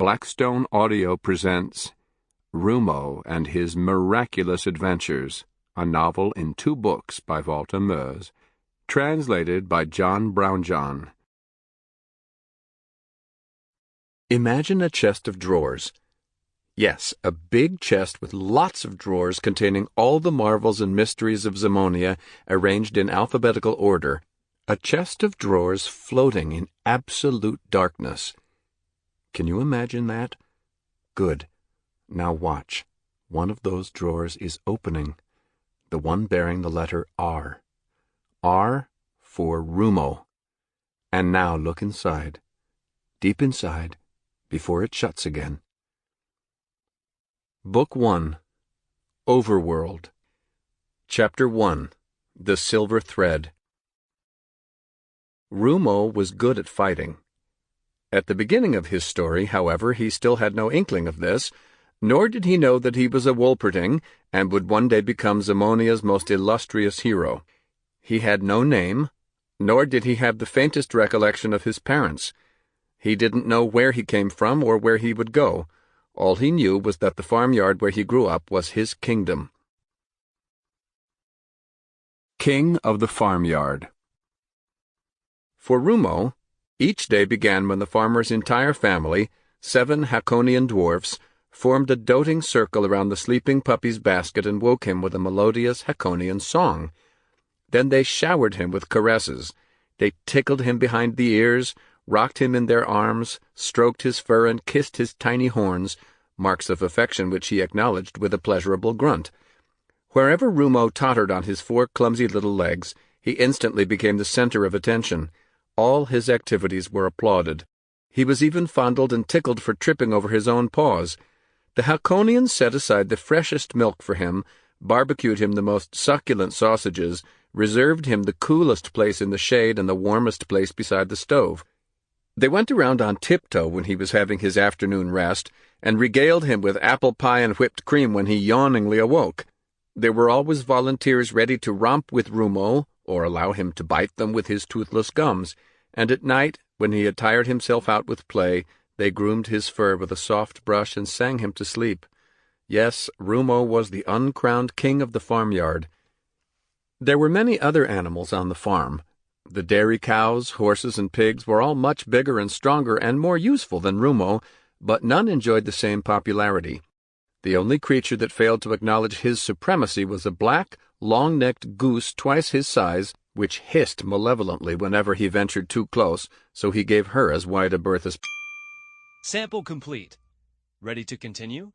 Blackstone Audio presents Rumo and His Miraculous Adventures, a novel in 2 books by Walter Moers, translated by John Brownjohn. Imagine a chest of drawers. Yes, a big chest with lots of drawers containing all the marvels and mysteries of Zamonia arranged in alphabetical order. A chest of drawers floating in absolute darkness. Can you imagine that? Good. Now watch. One of those drawers is opening. The one bearing the letter R. R for Rumo. And now look inside. Deep inside, before it shuts again. Book 1. Overworld. Chapter 1. The Silver Thread. Rumo was good at fighting. At the beginning of his story, however, he still had no inkling of this, nor did he know that he was a Wolperting and would one day become Zamonia's most illustrious hero. He had no name, nor did he have the faintest recollection of his parents. He didn't know where he came from or where he would go. All he knew was that the farmyard where he grew up was his kingdom. King of the Farmyard. For Rumo, each day began when the farmer's entire family, 7 Hakonian dwarfs, formed a doting circle around the sleeping puppy's basket and woke him with a melodious Hakonian song. Then they showered him with caresses. They tickled him behind the ears, rocked him in their arms, stroked his fur and kissed his tiny horns, marks of affection which he acknowledged with a pleasurable grunt. Wherever Rumo tottered on his 4 clumsy little legs, he instantly became the center of attention. All his activities were applauded. He was even fondled and tickled for tripping over his own paws. The Hakonians set aside the freshest milk for him, barbecued him the most succulent sausages, reserved him the coolest place in the shade and the warmest place beside the stove. They went around on tiptoe when he was having his afternoon rest, and regaled him with apple pie and whipped cream when he yawningly awoke. There were always volunteers ready to romp with Rumo, or allow him to bite them with his toothless gums, and at night, when he had tired himself out with play, they groomed his fur with a soft brush and sang him to sleep. Yes, Rumo was the uncrowned king of the farmyard. There were many other animals on the farm. The dairy cows, horses, and pigs were all much bigger and stronger and more useful than Rumo, but none enjoyed the same popularity. The only creature that failed to acknowledge his supremacy was a black, long-necked goose twice his size, which hissed malevolently whenever he ventured too close, so he gave her as wide a berth as... Sample complete. Ready to continue?